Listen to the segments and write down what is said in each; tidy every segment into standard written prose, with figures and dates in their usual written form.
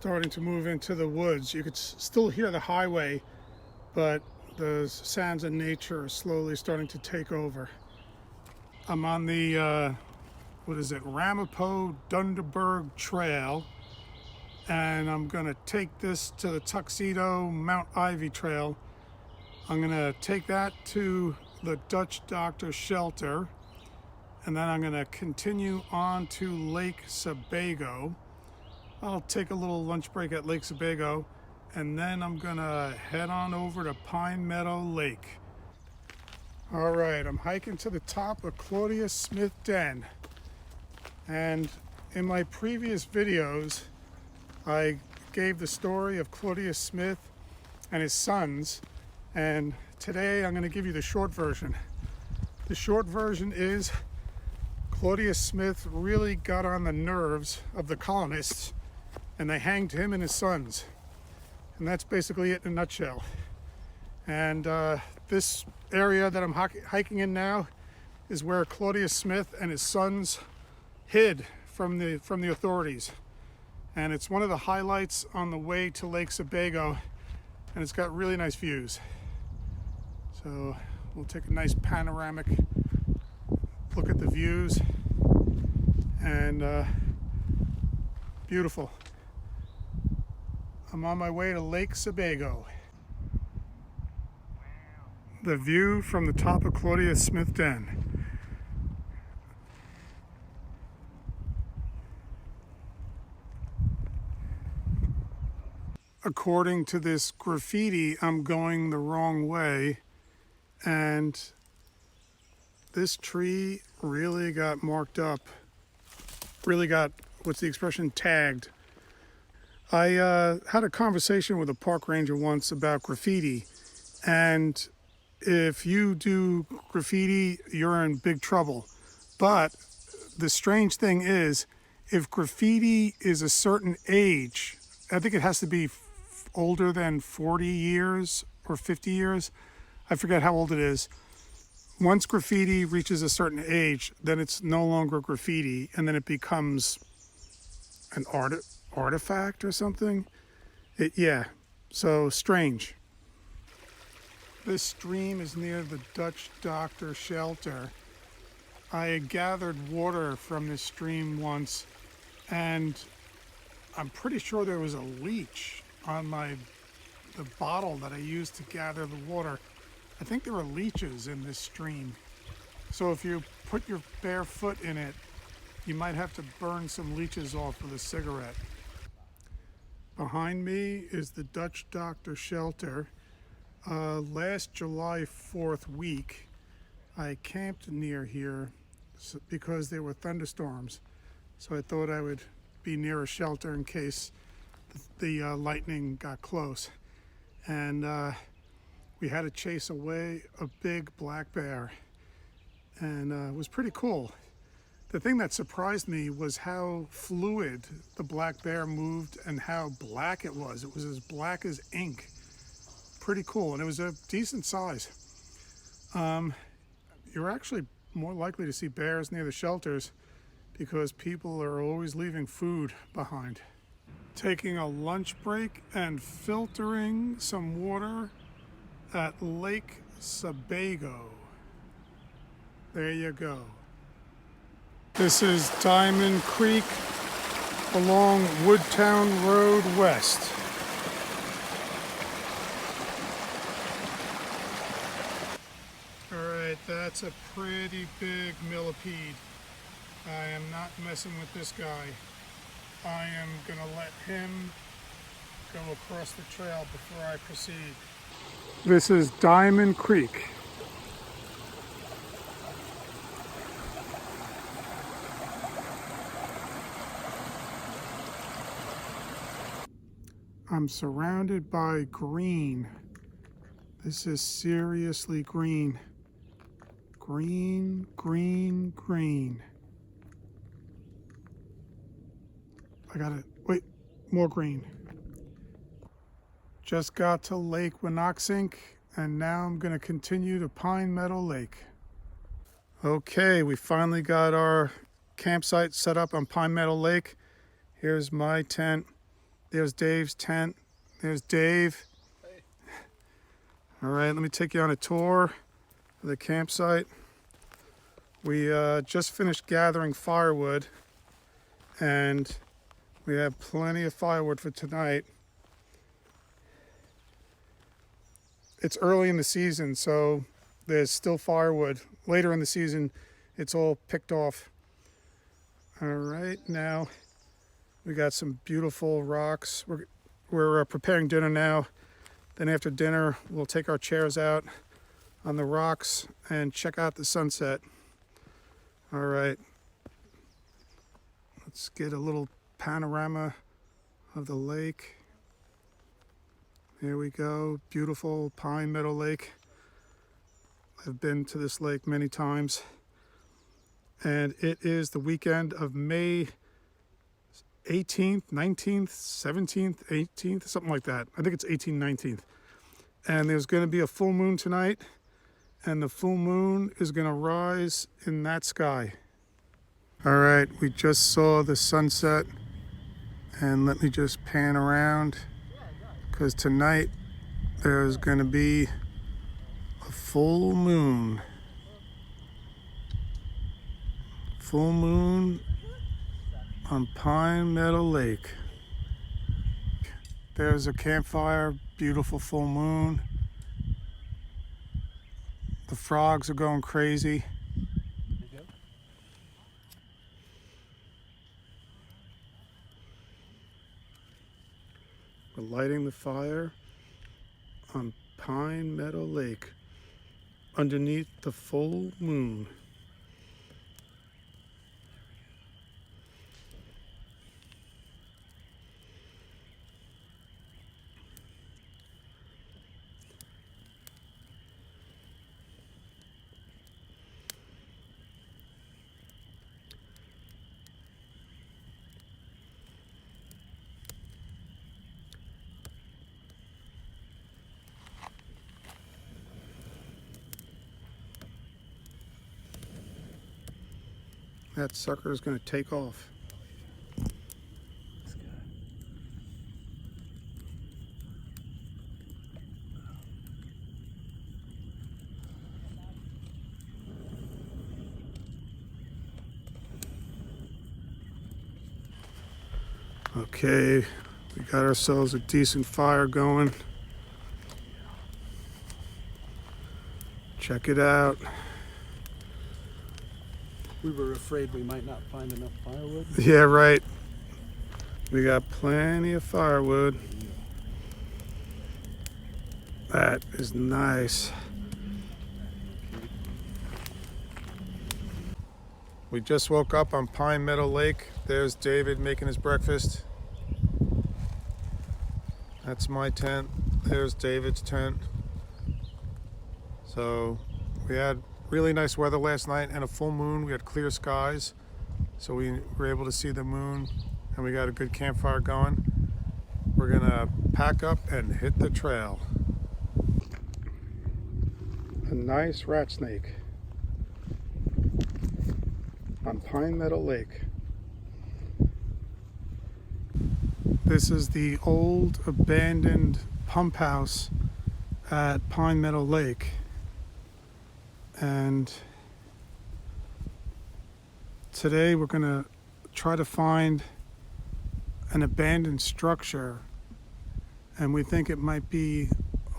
Starting to move into the woods. You could still hear the highway, but the sounds of nature are slowly starting to take over. I'm on the, what is it, Ramapo-Dunderberg Trail, and I'm gonna take this to the Tuxedo Mount Ivy Trail. I'm gonna take that to the Dutch Doctor Shelter, and then I'm gonna continue on to Lake Sebago. I'll take a little lunch break at Lake Sebago, and then I'm gonna head on over to Pine Meadow Lake. All right, I'm hiking to the top of Claudia Smith Den. And in my previous videos, I gave the story of Claudia Smith and his sons. And today I'm gonna give you the short version. The short version is Claudia Smith really got on the nerves of the colonists, and they hanged him and his sons. And that's basically it in a nutshell. And this area that I'm hiking in now is where Claudia Smith and his sons hid from the authorities. And it's one of the highlights on the way to Lake Sebago, and it's got really nice views. So we'll take a nice panoramic look at the views, and beautiful. I'm on my way to Lake Sebago. The view from the top of Claudia Smith Den. According to this graffiti, I'm going the wrong way, and this tree really got marked up, really got, what's the expression, tagged. I had a conversation with a park ranger once about graffiti, and if you do graffiti, you're in big trouble. But the strange thing is, if graffiti is a certain age, I think it has to be older than 40 years or 50 years. I forget how old it is. Once graffiti reaches a certain age, then it's no longer graffiti, and then it becomes an artifact or something. Yeah, so strange. This stream is near the Dutch Doctor Shelter. I had gathered water from this stream once, and I'm pretty sure there was a leech on the bottle that I used to gather the water. I think there are leeches in this stream. So if you put your bare foot in it, you might have to burn some leeches off with a cigarette. Behind me is the Dutch Doctor Shelter. Last July 4th week, I camped near here because there were thunderstorms. So I thought I would be near a shelter in case the lightning got close. And we had to chase away a big black bear. And it was pretty cool. The thing that surprised me was how fluid the black bear moved and how black it was. It was as black as ink. Pretty cool, and it was a decent size. You're actually more likely to see bears near the shelters because people are always leaving food behind. Taking a lunch break and filtering some water at Lake Sebago. There you go. This is Diamond Creek along Woodtown Road West. Alright, that's a pretty big millipede. I am not messing with this guy. I am gonna let him go across the trail before I proceed. This is Diamond Creek. I'm surrounded by green. This is seriously green. Green, green, green. I got it. Wait, more green. Just got to Lake Winoxink, and now I'm going to continue to Pine Meadow Lake. Okay, we finally got our campsite set up on Pine Meadow Lake. Here's my tent. There's Dave's tent. There's Dave. Hey. All right, let me take you on a tour of the campsite. We just finished gathering firewood, and we have plenty of firewood for tonight. It's early in the season, so there's still firewood. Later in the season, it's all picked off. All right, now we got some beautiful rocks. We're preparing dinner now. Then after dinner, we'll take our chairs out on the rocks and check out the sunset. All right, let's get a little panorama of the lake. There we go, beautiful Pine Meadow Lake. I've been to this lake many times. And it is the weekend of May 18th, 19th, 17th, 18th, something like that. I think it's 18th, 19th. And there's going to be a full moon tonight, and the full moon is going to rise in that sky. All right, we just saw the sunset, and let me just pan around, because tonight there's going to be a full moon. Full moon on Pine Meadow Lake. There's a campfire, beautiful full moon. The frogs are going crazy. We're lighting the fire on Pine Meadow Lake underneath the full moon. That sucker is going to take off. Okay, we got ourselves a decent fire going. Check it out. We were afraid we might not find enough firewood. Yeah, right. We got plenty of firewood. That is nice. We just woke up on Pine Meadow Lake. There's David making his breakfast. That's my tent. There's David's tent. So we had really nice weather last night and a full moon. We had clear skies, so we were able to see the moon, and we got a good campfire going. We're gonna pack up and hit the trail. A nice rat snake on Pine Meadow Lake. This is the old abandoned pump house at Pine Meadow Lake. And today we're going to try to find an abandoned structure, and we think it might be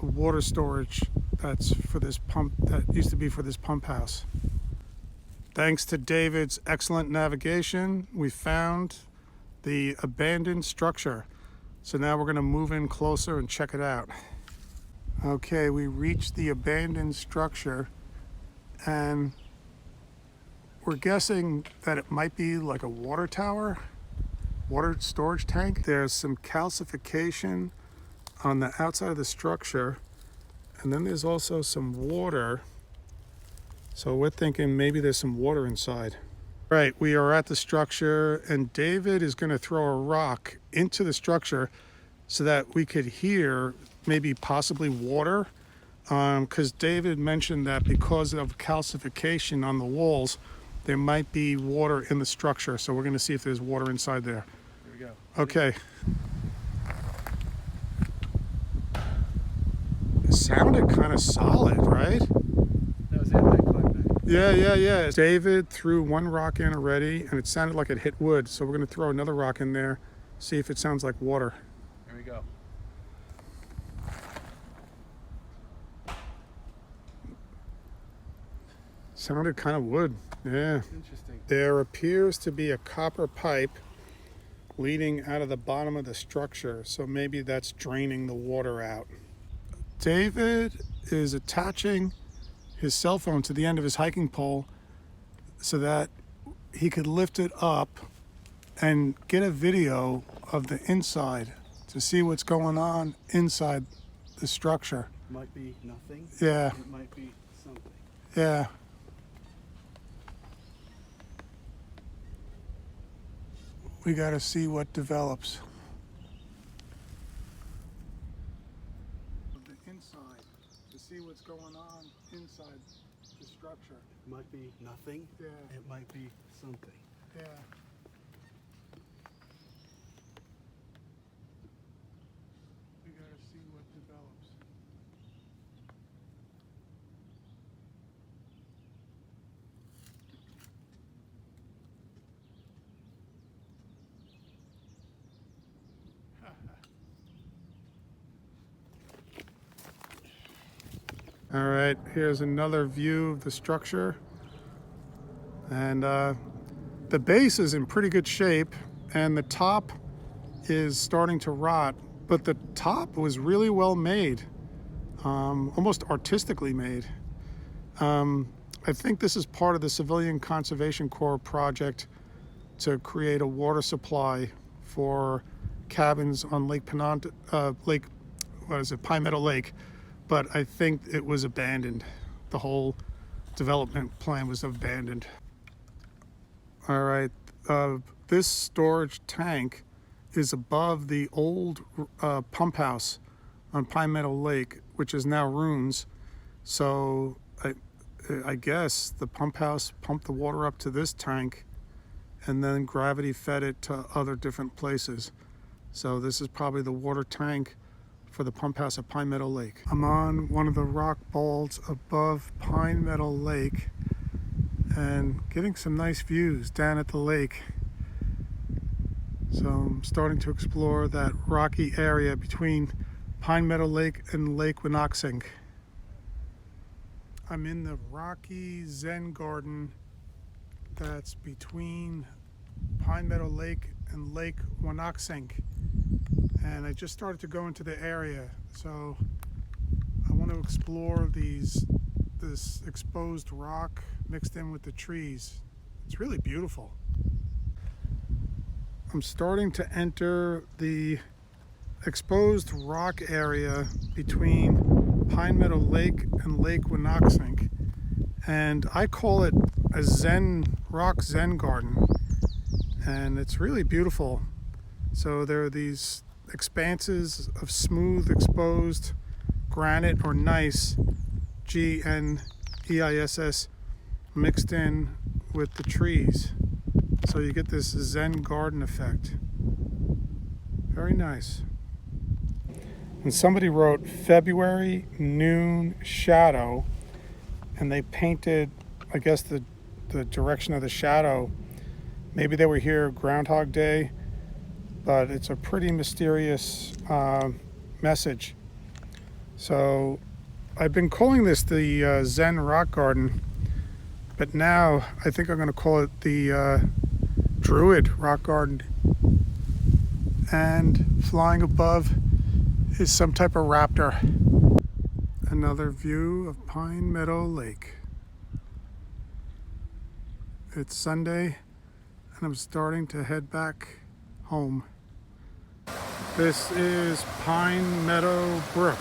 a water storage that's for this pump, that used to be for this pump house. Thanks to David's excellent navigation, we found the abandoned structure. So now we're going to move in closer and check it out. Okay, we reached the abandoned structure, and we're guessing that it might be like a water tower, water storage tank. There's some calcification on the outside of the structure, and then there's also some water. So we're thinking maybe there's some water inside. Right, we are at the structure, and David is going to throw a rock into the structure so that we could hear maybe possibly water. Because David mentioned that because of calcification on the walls, there might be water in the structure. So we're going to see if there's water inside there. Here we go. Okay. sounded kind of solid, right? That was anticlimactic. Yeah. David threw one rock in already, and it sounded like it hit wood. So we're going to throw another rock in there, see if it sounds like water. Here we go. Sounded kind of wood. Yeah. Interesting. There appears to be a copper pipe leading out of the bottom of the structure, so maybe that's draining the water out. David is attaching his cell phone to the end of his hiking pole so that he could lift it up and get a video of the inside to see what's going on inside the structure. Might be nothing. Yeah, It might be something. yeah. We got to see what develops. The inside, to see what's going on inside the structure. It might be nothing. Yeah, It might be something. yeah. We got to see what develops. All right, here's another view of the structure. And the base is in pretty good shape, and the top is starting to rot, but the top was really well made, almost artistically made. I think this is part of the Civilian Conservation Corps project to create a water supply for cabins on Pine Meadow Lake. But I think it was abandoned. The whole development plan was abandoned. All right, this storage tank is above the old pump house on Pine Meadow Lake, which is now ruins. So I guess the pump house pumped the water up to this tank, and then gravity fed it to other different places. So this is probably the water tank for the pump house at Pine Meadow Lake. I'm on one of the rock balls above Pine Meadow Lake and getting some nice views down at the lake. So I'm starting to explore that rocky area between Pine Meadow Lake and Lake Winoxink. I'm in the rocky Zen garden that's between Pine Meadow Lake and Lake Winoxink. And I just started to go into the area, so I want to explore this exposed rock mixed in with the trees. It's really beautiful. I'm starting to enter the exposed rock area between Pine Meadow Lake and Lake Winoxink, and I call it a rock Zen garden, and it's really beautiful. So there are these expanses of smooth exposed granite or gneiss, GNEISS, mixed in with the trees. So you get this Zen garden effect. Very nice. And somebody wrote February noon shadow, and they painted, I guess, the direction of the shadow. Maybe they were here Groundhog Day, but it's a pretty mysterious message. So I've been calling this the Zen Rock Garden, but now I think I'm going to call it the Druid Rock Garden. And flying above is some type of raptor. Another view of Pine Meadow Lake. It's Sunday, and I'm starting to head back home. This is Pine Meadow Brook.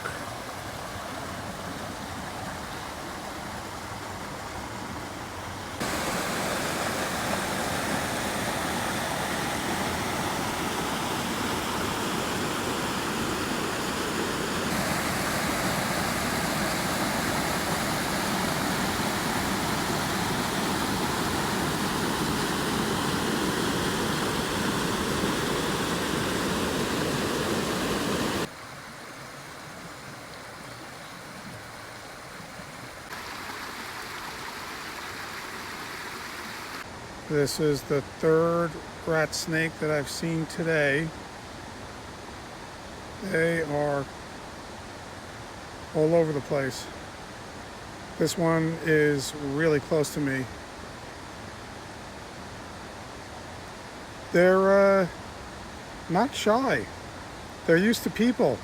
This is the third rat snake that I've seen today. They are all over the place. This one is really close to me. They're not shy. They're used to people.